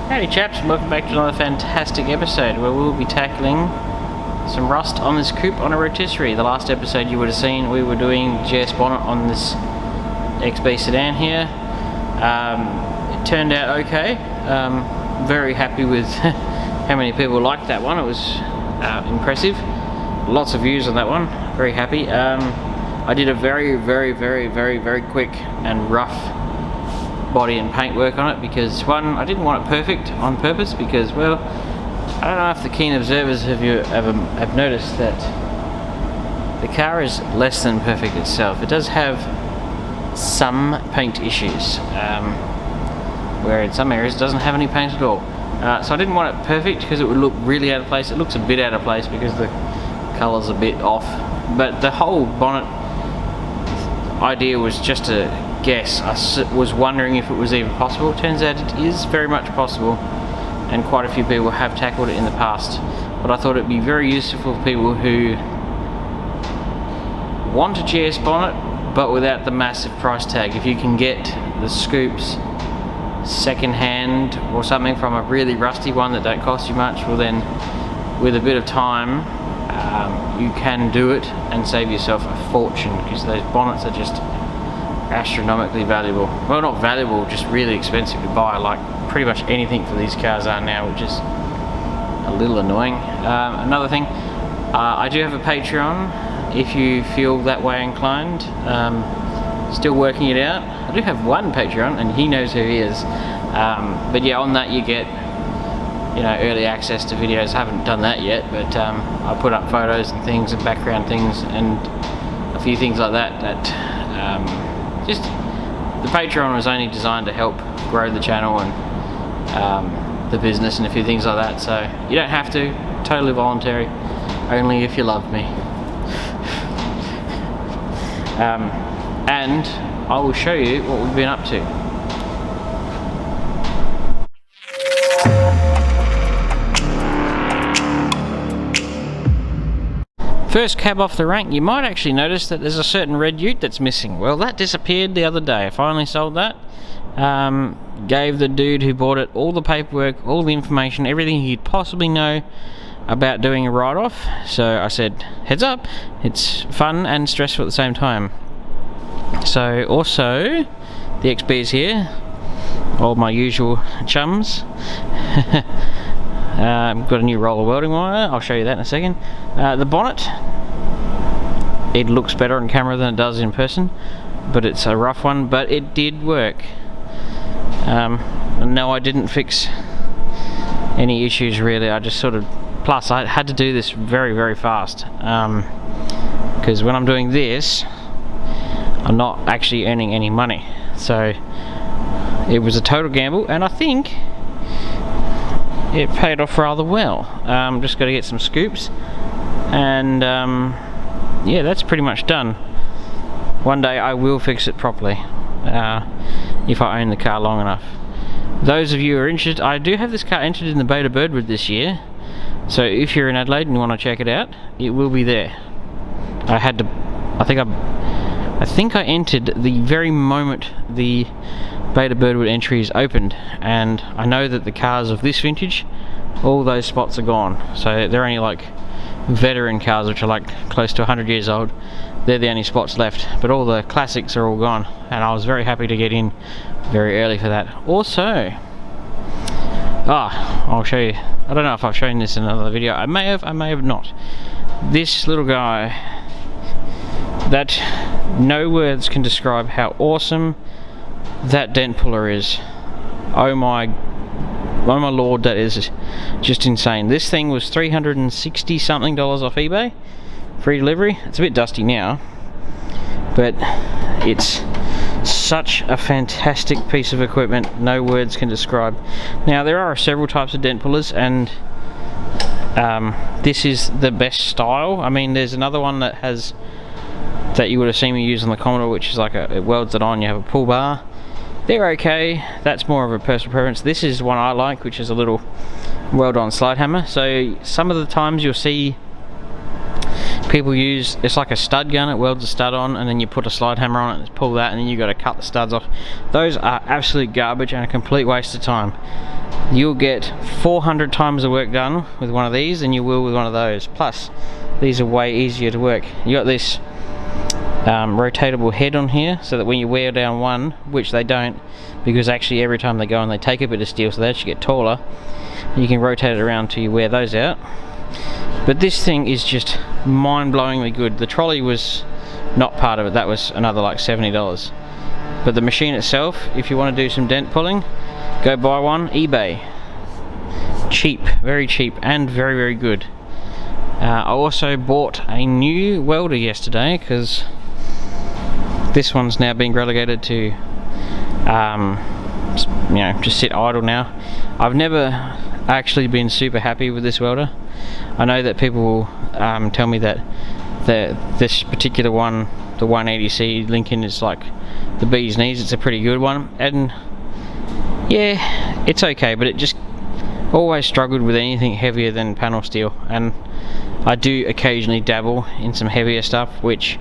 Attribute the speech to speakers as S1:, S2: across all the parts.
S1: Howdy chaps, and welcome back to another fantastic episode where we'll be tackling some rust on this coupe on a rotisserie. The last episode you would have seen we were doing GS bonnet on this XB sedan here. It turned out okay. Very happy with how many people liked that one. It was impressive. Lots of views on that one. Very happy. I did a very quick and rough body and paint work on it because one, I didn't want it perfect on purpose because, well, I don't know if the keen observers have noticed that the car is less than perfect itself. It does have some paint issues, where in some areas it doesn't have any paint at all. So I didn't want it perfect because it would look really out of place. It looks a bit out of place because the colour's a bit off, but the whole bonnet idea was just a guess. I was wondering if it was even possible. Turns out it is very much possible, and quite a few people have tackled it in the past, but I thought it'd be very useful for people who want a GS bonnet but without the massive price tag. If you can get the scoops second hand or something from a really rusty one that don't cost you much, well then with a bit of time you can do it and save yourself a fortune, because those bonnets are just astronomically valuable. Well, not valuable, just really expensive to buy, like pretty much anything for these cars are now, which is a little annoying. Another thing, I do have a Patreon if you feel that way inclined. Still working it out. I do have one Patreon and he knows who he is, but yeah, on that you get, you know, early access to videos. I haven't done that yet, but I put up photos and things and background things and a few things like that just, the Patreon was only designed to help grow the channel and the business and a few things like that, so you don't have to, totally voluntary, only if you love me. And I will show you what we've been up to. First cab off the rank, you might actually notice that there's a certain red ute that's missing. Well, that disappeared the other day. I finally sold that. Gave the dude who bought it all the paperwork, all the information, everything he'd possibly know about doing a write-off. So I said, heads up, it's fun and stressful at the same time. So also, the XB is here, all my usual chums. Got a new roll of welding wire, I'll show you that in a second. The bonnet, it looks better on camera than it does in person, but it's a rough one, but it did work. No, I didn't fix any issues really. I just sort of, plus I had to do this very fast, because when I'm doing this I'm not actually earning any money, so it was a total gamble, and I think it paid off rather well. Just got to get some scoops, and yeah, that's pretty much done. One day I will fix it properly, if I own the car long enough. Those of you who are interested, I do have this car entered in the Beta Birdwood this year, so if you're in Adelaide and you want to check it out, it will be there. I think I entered the very moment the Beta Birdwood entries opened, and I know that the cars of this vintage, all those spots are gone, so they're only like veteran cars which are like close to 100 years old. They're the only spots left, but all the classics are all gone, and I was very happy to get in very early for that. Also, I'll show you, I don't know if I've shown this in another video, I may have not. This little guy, that no words can describe how awesome that dent puller is. Oh my lord, that is just insane. This thing was $360 something off eBay, free delivery. It's a bit dusty now, but it's such a fantastic piece of equipment, no words can describe. Now there are several types of dent pullers, and this is the best style. I mean, there's another one that you would have seen me use on the Commodore, which is like it welds it on, you have a pull bar. They're okay, that's more of a personal preference. This is one I like, which is a little weld on slide hammer. So some of the times you'll see people use, it's like a stud gun. It welds a stud on, and then you put a slide hammer on it and pull that, and then you got to cut the studs off. Those are absolute garbage and a complete waste of time. You'll get 400 times the work done with one of these than you will with one of those. Plus, these are way easier to work. You got this rotatable head on here, so that when you wear down one, which they don't, because actually every time they go and they take a bit of steel, so they actually get taller, you can rotate it around till you wear those out. But this thing is just mind-blowingly good. The trolley was not part of it, that was another like $70. But the machine itself, if you want to do some dent pulling, go buy one, eBay. Cheap, very cheap, and very, very good. I also bought a new welder yesterday, because this one's now being relegated to, you know, just sit idle now. I've never actually been super happy with this welder. I know that people will tell me that this particular one, the 180C Lincoln, is like the bee's knees. It's a pretty good one, and yeah, it's okay, but it just always struggled with anything heavier than panel steel. And I do occasionally dabble in some heavier stuff, which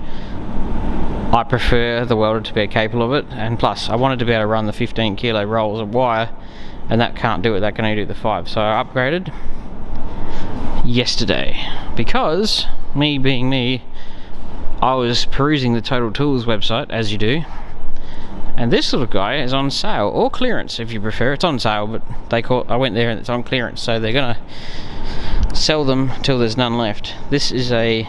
S1: I prefer the welder to be capable of it. And plus, I wanted to be able to run the 15 kilo rolls of wire, and that can't do it. That can only do the 5. So I upgraded yesterday, because me being me, I was perusing the Total Tools website, as you do, and this little guy is on sale, or clearance if you prefer. It's on sale, but I went there and it's on clearance, so they're gonna sell them till there's none left. This is a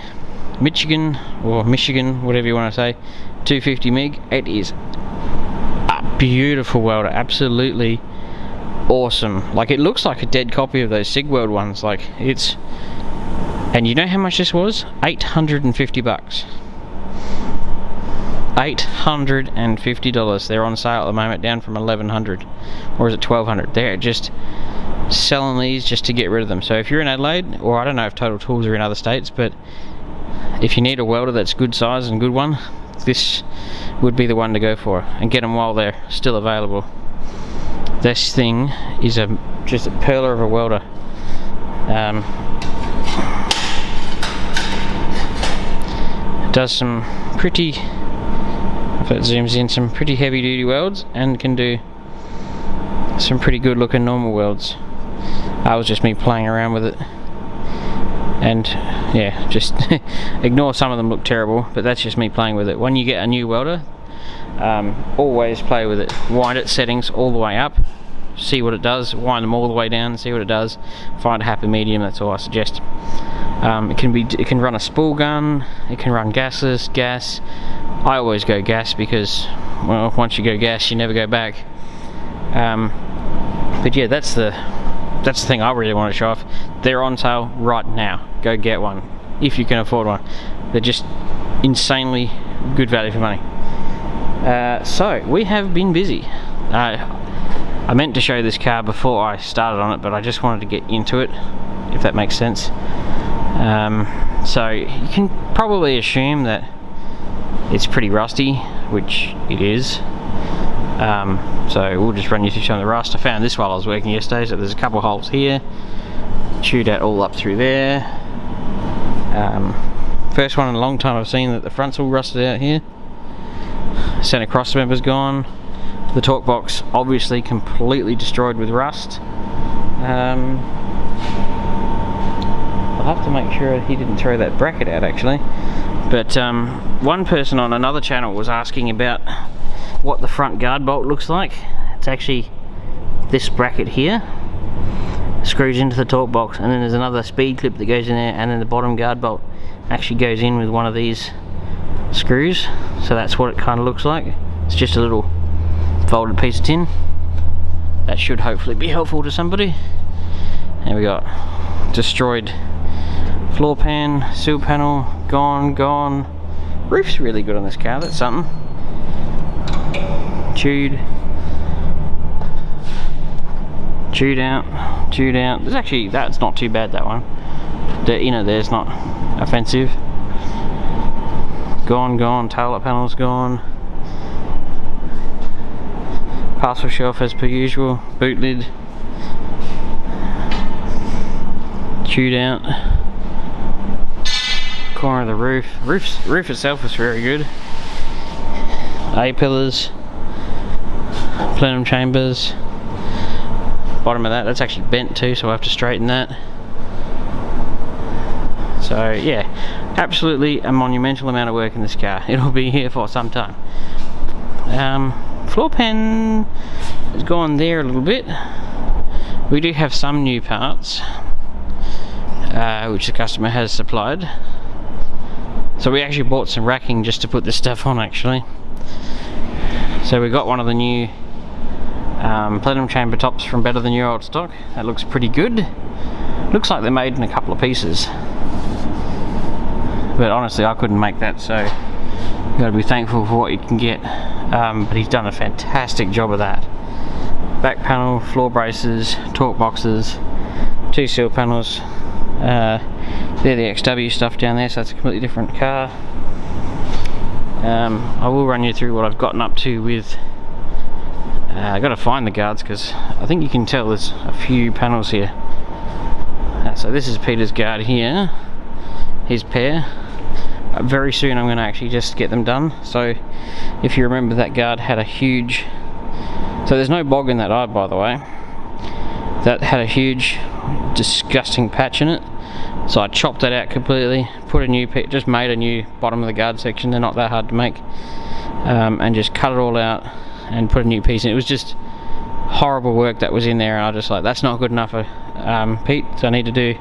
S1: Michigan, whatever you want to say, 250 mig. It is a beautiful welder, absolutely awesome. Like, it looks like a dead copy of those Sigweld ones. Like, it's, and you know how much this was? $850. $850. They're on sale at the moment, down from $1,100, or is it $1,200? They're just selling these just to get rid of them. So if you're in Adelaide, or I don't know if Total Tools are in other states, but if you need a welder that's good size and good one, this would be the one to go for, and get them while they're still available. This thing is just a pearler of a welder. It does some pretty, if it zooms in, some pretty heavy duty welds, and can do some pretty good looking normal welds. That was just me playing around with it, and yeah, just ignore some of them look terrible, but that's just me playing with it. When you get a new welder, always play with it. Wind its settings all the way up, see what it does. Wind them all the way down, see what it does. Find a happy medium. That's all I suggest. It can run a spool gun. It can run gasless, gas. I always go gas because, well, once you go gas, you never go back. But yeah, that's the thing I really want to show off. They're on sale right now. Go get one if you can afford one. They're just insanely good value for money. So we have been busy. I meant to show this car before I started on it, but I just wanted to get into it, if that makes sense. So you can probably assume that it's pretty rusty, which it is. So we'll just run you through some of the rust. I found this while I was working yesterday, so there's a couple holes here, chewed out all up through there. First one in a long time I've seen that the front's all rusted out here. Center cross member's gone. The torque box obviously completely destroyed with rust. I'll have to make sure he didn't throw that bracket out actually. But one person on another channel was asking about what the front guard bolt looks like. It's actually this bracket here, screws into the torque box, and then there's another speed clip that goes in there, and then the bottom guard bolt actually goes in with one of these screws. So that's what it kind of looks like. It's just a little folded piece of tin. That should hopefully be helpful to somebody. And we got destroyed floor pan, sill panel, gone. Roof's really good on this car, that's something. Chewed out. There's actually, that's not too bad, that one. The inner there's not offensive. Gone, taillight panel's gone. Parcel shelf as per usual, boot lid. Chewed out. corner of the roof. Roof itself is very good. A-pillars, plenum chambers. Bottom of that's actually bent too, so I have to straighten that. So yeah, absolutely a monumental amount of work in this car. It'll be here for some time. Floor pan has gone there a little bit. We do have some new parts, which the customer has supplied. So we actually bought some racking just to put this stuff on actually. So we got one of the new plenum chamber tops from Better Than Your Old Stock. That looks pretty good. Looks like they're made in a couple of pieces. But honestly, I couldn't make that, so you've got to be thankful for what you can get. But he's done a fantastic job of that. Back panel, floor braces, torque boxes, 2 seal panels. They're the XW stuff down there, so that's a completely different car. I will run you through what I've gotten up to with. I've got to find the guards because I think you can tell there's a few panels here. So this is Peter's guard here, his pair. Very soon I'm going to actually just get them done. So if you remember, that guard had a huge, so there's no bog in that eye, by the way. That had a huge disgusting patch in it, so I chopped that out completely, put a new just made a new bottom of the guard section. They're not that hard to make, and just cut it all out and put a new piece in. It was just horrible work that was in there, and I just like, that's not good enough for Pete, so I need to do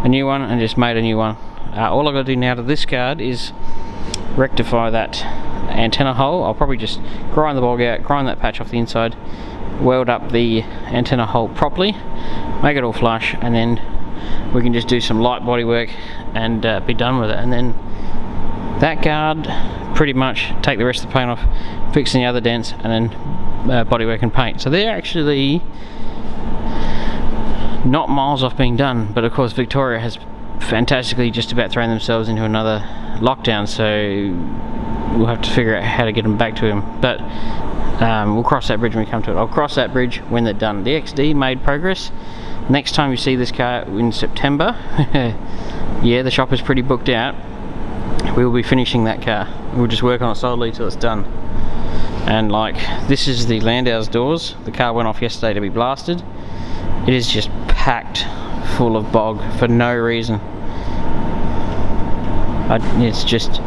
S1: a new one, and just made a new one. All I've got to do now to this guard is rectify that antenna hole. I'll probably just grind the bog out, grind that patch off the inside, weld up the antenna hole properly, make it all flush, and then we can just do some light body work and be done with it. And then that guard, pretty much take the rest of the paint off, fixing the other dents, and then bodywork and paint. So they're actually not miles off being done, but of course Victoria has fantastically just about thrown themselves into another lockdown, so we'll have to figure out how to get them back to him. But we'll cross that bridge when we come to it. I'll cross that bridge when they're done. The XD made progress. Next time you see this car in September, yeah, the shop is pretty booked out. We will be finishing that car. We'll just work on it solidly till it's done. And like, this is the Landau's doors. The car went off yesterday to be blasted. It is just packed full of bog for no reason. It's just,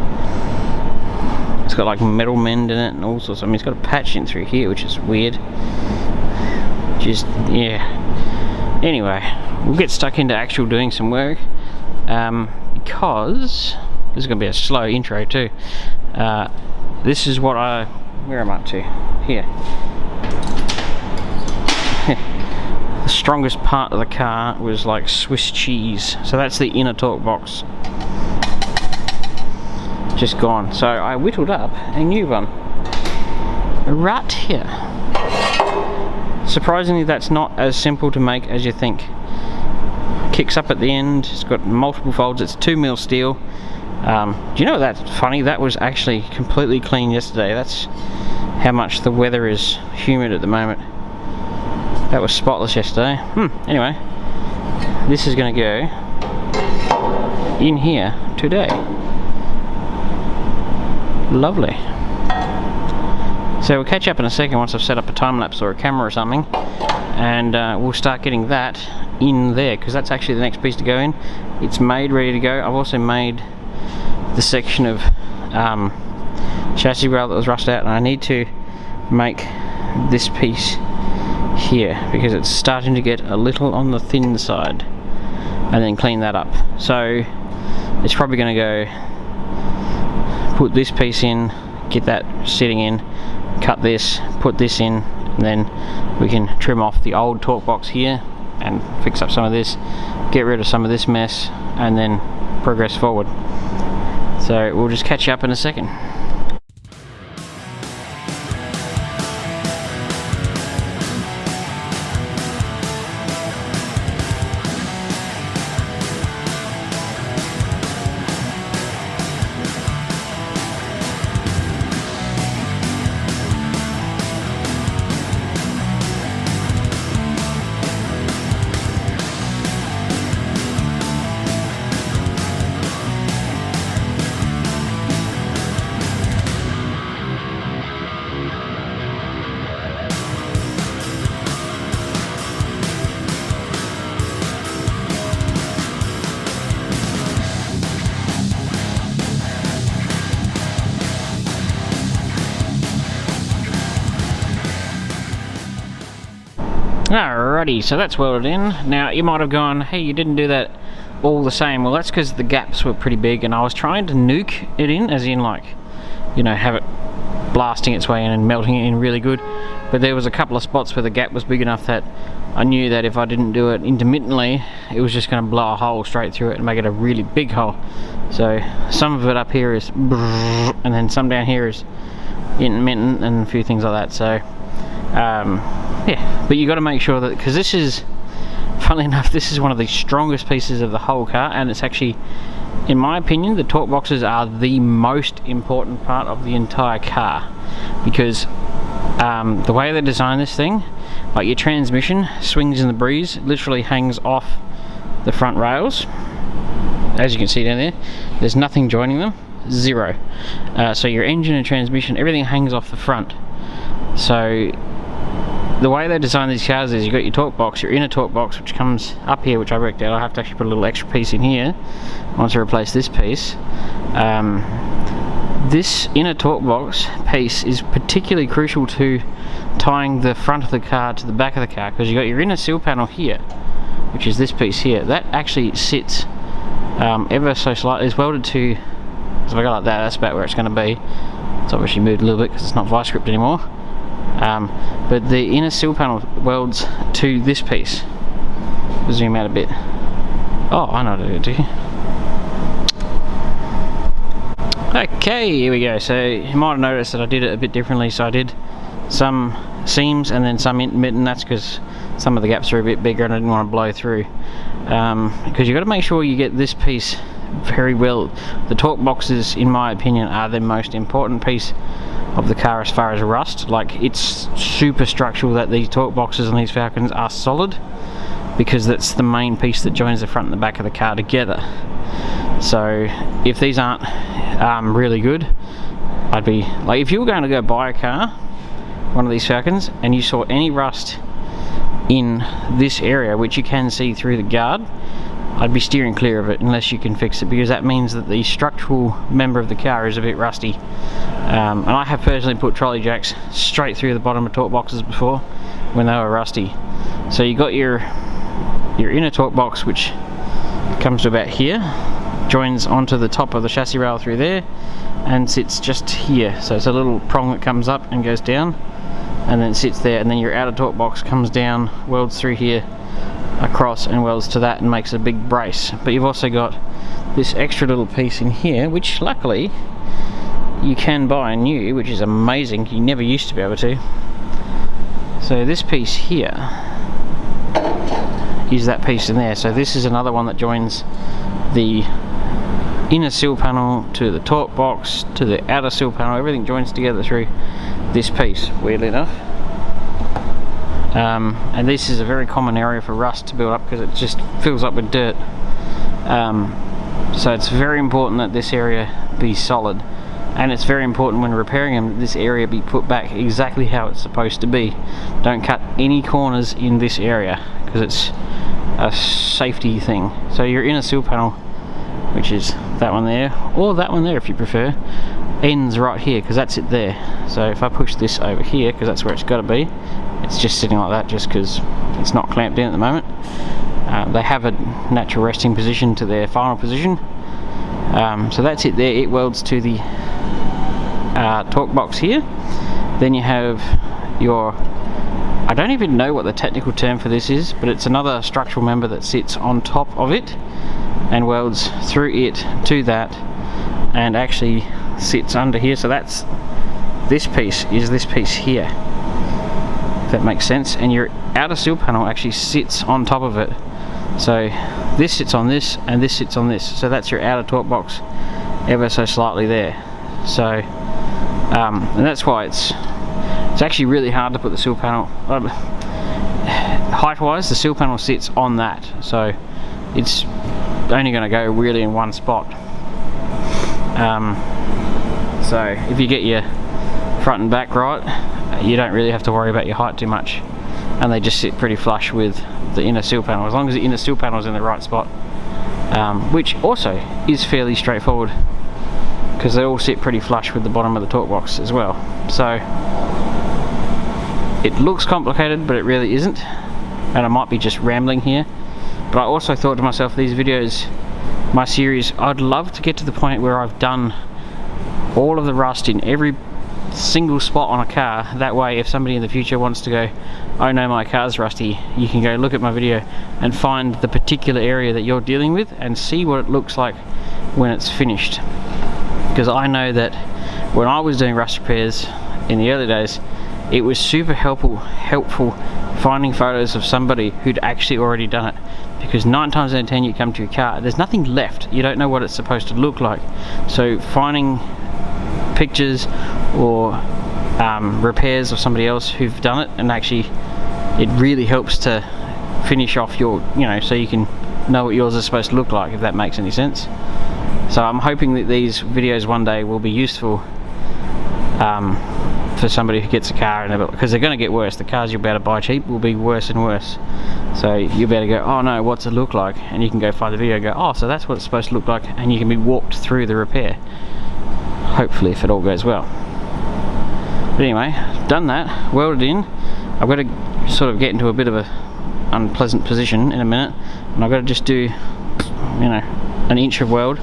S1: it's got like metal mend in it and all sorts. I mean, it's got a patch in through here, which is weird. Just, yeah. Anyway, we'll get stuck into actual doing some work, because this is going to be a slow intro too. This is what where I'm up to here. The strongest part of the car was like Swiss cheese, so that's the inner torque box, just gone. So I whittled up a new one right here. Surprisingly, that's not as simple to make as you think. Kicks up at the end, it's got multiple folds, it's 2mm steel. Do you know that's funny? That was actually completely clean yesterday. That's how much the weather is humid at the moment. That was spotless yesterday. Anyway, this is going to go in here today. Lovely. So we'll catch up in a second once I've set up a time lapse or a camera or something, and we'll start getting that in there, because that's actually the next piece to go in. It's made, ready to go. I've also made the section of chassis rail that was rusted out, and I need to make this piece here because it's starting to get a little on the thin side, and then clean that up. So it's probably going to go put this piece in, get that sitting in, cut this, put this in, and then we can trim off the old torque box here and fix up some of this, get rid of some of this mess, and then progress forward. So we'll just catch you up in a second. Alrighty, so that's welded in. Now you might have gone, hey, you didn't do that all the same. Well, that's because the gaps were pretty big and I was trying to nuke it in, as in like, you know, have it blasting its way in and melting it in really good. But there was a couple of spots where the gap was big enough that I knew that if I didn't do it intermittently, it was just going to blow a hole straight through it and make it a really big hole. So some of it up here is and then some down here is intermittent and a few things like that. So yeah, but you got to make sure that, because this is, funnily enough, this is one of the strongest pieces of the whole car, and it's actually, in my opinion, the torque boxes are the most important part of the entire car, because the way they design this thing, like your transmission swings in the breeze, literally hangs off the front rails. As you can see down there, there's nothing joining them, zero. So your engine and transmission, everything hangs off the front. So the way they design these cars is you've got your torque box, your inner torque box, which comes up here, which I worked out. I have to actually put a little extra piece in here once I replace this piece. This inner torque box piece is particularly crucial to tying the front of the car to the back of the car, because you've got your inner seal panel here, which is this piece here. That actually sits ever so slightly, it's welded to, so if I go like that, that's about where it's going to be. It's obviously moved a little bit because it's not vice gripped anymore. But the inner seal panel welds to this piece. Zoom out a bit. Oh, I know what to do. Okay, here we go. So you might have noticed that I did it a bit differently. So I did some seams and then some intermittent. That's because some of the gaps are a bit bigger and I didn't want to blow through. Because you've got to make sure you get this piece very well. The torque boxes, in my opinion, are the most important piece of the car as far as rust. Like, it's super structural that these torque boxes on these Falcons are solid, because that's the main piece that joins the front and the back of the car together. So if these aren't really good, I'd be like, if you were going to go buy a car, one of these Falcons, and you saw any rust in this area, which you can see through the guard, I'd be steering clear of it unless you can fix it, because that means that the structural member of the car is a bit rusty. And I have personally put trolley jacks straight through the bottom of torque boxes before when they were rusty. So you got your inner torque box, which comes to about here, joins onto the top of the chassis rail through there, and sits just here. So it's a little prong that comes up and goes down, and then it sits there, and then your outer torque box comes down, welds through here, across, and welds to that and makes a big brace. But you've also got this extra little piece in here, which luckily you can buy new, which is amazing. You never used to be able to. So this piece here is that piece in there. So this is another one that joins the inner seal panel to the torque box to the outer seal panel. Everything joins together through this piece, weirdly enough. And this is a very common area for rust to build up because it just fills up with dirt. So it's very important that this area be solid, and it's very important when repairing them that this area be put back exactly how it's supposed to be. Don't cut any corners in this area because it's a safety thing. So your inner seal panel, which is that one there, or that one there if you prefer, ends right here because that's it there. So if I push this over here, because that's where it's got to be, it's just sitting like that just because it's not clamped in at the moment. They have a natural resting position to their final position. So that's it there. It welds to the torque box here. Then you have your, I don't even know what the technical term for this is, but it's another structural member that sits on top of it and welds through it to that, and actually sits under here. So that's, this piece is this piece here, if that makes sense. And your outer seal panel actually sits on top of it. So this sits on this and this sits on this. So that's your outer torque box ever so slightly there. So and that's why it's actually really hard to put the seal panel height wise. The seal panel sits on that, so it's only going to go really in one spot. So if you get your front and back right, you don't really have to worry about your height too much, and they just sit pretty flush with the inner seal panel, as long as the inner seal panel is in the right spot, which also is fairly straightforward because they all sit pretty flush with the bottom of the torque box as well. So it looks complicated, but it really isn't. and I might be just rambling here, but I also thought to myself, these videos, my series, I'd love to get to the point where I've done all of the rust in every single spot on a car. That way if somebody in the future wants to go, oh no, my car's rusty, you can go look at my video and find the particular area that you're dealing with and see what it looks like when it's finished. Because I know that when I was doing rust repairs in the early days, it was super helpful finding photos of somebody who'd actually already done it, because 9 times out of 10 you come to your car, there's nothing left, you don't know what it's supposed to look like. So finding pictures or repairs of somebody else who've done it, and actually it really helps to finish off your, so you can know what yours is supposed to look like, if that makes any sense. So I'm hoping that these videos one day will be useful for somebody who gets a car, because they're going to get worse. The cars you're about to buy cheap will be worse and worse. So you better go, oh no, what's it look like? And you can go find the video and go, oh, so that's what it's supposed to look like, and you can be walked through the repair. Hopefully, if it all goes well. But anyway, done that, welded in. I've got to sort of get into a bit of a unpleasant position in a minute, and I've got to just do, an inch of weld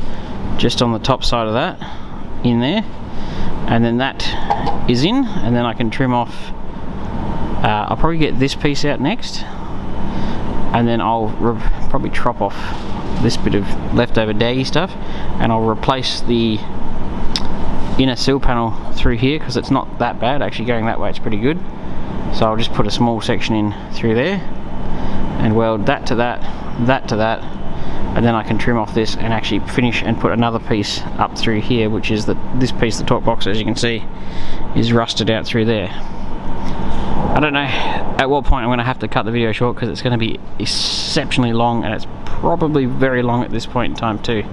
S1: just on the top side of that, in there, and then that is in, and then I can trim off. I'll probably get this piece out next, and then I'll probably chop off this bit of leftover daggy stuff, and I'll replace the inner sill panel through here, because it's not that bad actually. Going that way it's pretty good, so I'll just put a small section in through there and weld that to that, that to that, and then I can trim off this and actually finish and put another piece up through here, which is this piece, the torque box, as you can see, is rusted out through there. I don't know at what point I'm going to have to cut the video short, because it's going to be exceptionally long, and it's probably very long at this point in time too.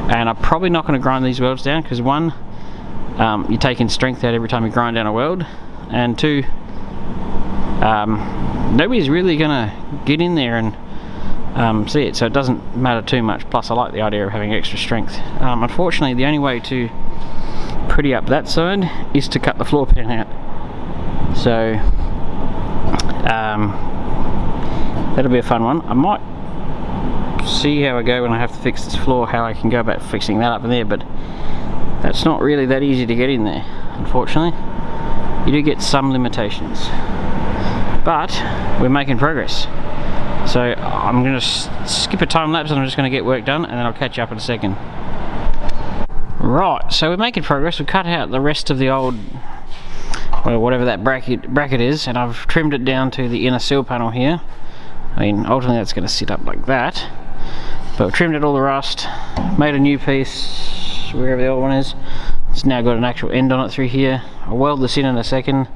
S1: And I'm probably not going to grind these welds down, because one, you're taking strength out every time you grind down a weld, and two, nobody's really going to get in there and see it, so it doesn't matter too much. Plus I like the idea of having extra strength. Unfortunately, the only way to pretty up that side is to cut the floor pan out, so that'll be a fun one. I might see how I go when I have to fix this floor, how I can go about fixing that up in there, but that's not really that easy to get in there, unfortunately. You do get some limitations, but we're making progress. So I'm going to skip a time lapse, and I'm just going to get work done, and then I'll catch you up in a second. Right, so we're making progress. We've cut out the rest of the old, well, whatever that bracket is, and I've trimmed it down to the inner sill panel here. I mean, ultimately that's going to sit up like that, but we've trimmed it all the rust, made a new piece wherever the old one is. It's now got an actual end on it through here. I'll weld this in a second,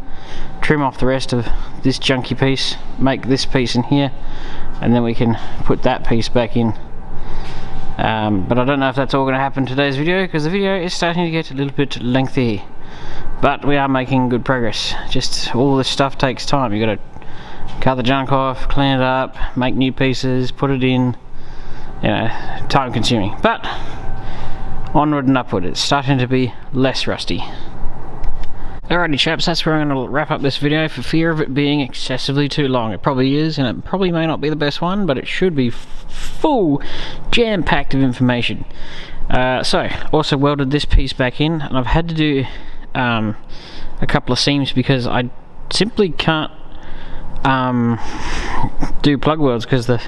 S1: trim off the rest of this junky piece, make this piece in here, and then we can put that piece back in. But I don't know if that's all going to happen in today's video, because the video is starting to get a little bit lengthy, but we are making good progress. Just all this stuff takes time. You got to cut the junk off, clean it up, make new pieces, put it in, time consuming, but onward and upward. It's starting to be less rusty. Alrighty chaps, that's where I'm going to wrap up this video, for fear of it being excessively too long. It probably is, and it probably may not be the best one, but it should be full, jam-packed of information. So, also welded this piece back in, and I've had to do a couple of seams, because I simply can't do plug welds, because the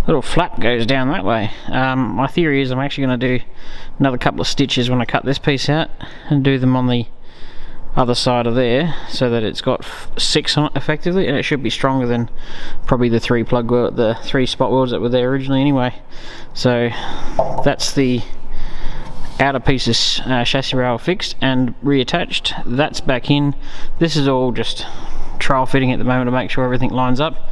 S1: little flap goes down that way. My theory is I'm actually going to do another couple of stitches when I cut this piece out, and do them on the other side of there, so that it's got 6 on it effectively, and it should be stronger than probably the 3 spot welds that were there originally anyway. So that's the outer pieces, chassis rail fixed and reattached. That's back in. This is all just trial fitting at the moment to make sure everything lines up,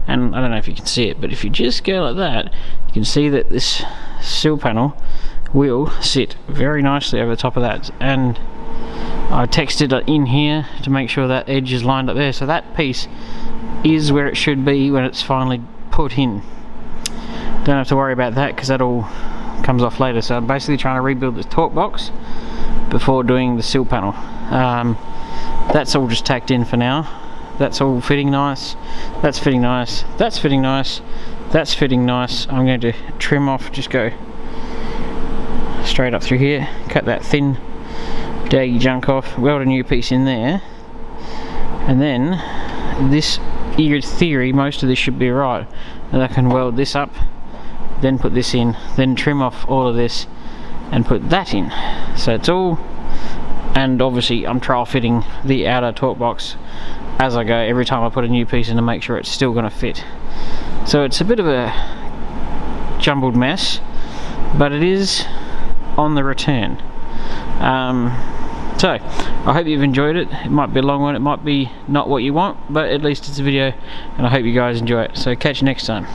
S1: and I don't know if you can see it, but if you just go like that, you can see that this sill panel will sit very nicely over the top of that, and I textured it in here to make sure that edge is lined up there, so that piece is where it should be when it's finally put in. Don't have to worry about that, because that all comes off later. So I'm basically trying to rebuild this torque box before doing the sill panel. That's all just tacked in for now. That's all fitting nice. That's fitting nice. That's fitting nice. That's fitting nice. I'm going to trim off, just go straight up through here, cut that thin daggy junk off, weld a new piece in there, and then this, in theory, most of this should be right. And I can weld this up, then put this in, then trim off all of this and put that in. So it's all, and obviously I'm trial fitting the outer torque box as I go every time I put a new piece in to make sure it's still going to fit. So it's a bit of a jumbled mess, but it is on the return. So I hope you've enjoyed it. It might be a long one, it might be not what you want, but at least it's a video, and I hope you guys enjoy it. So catch you next time.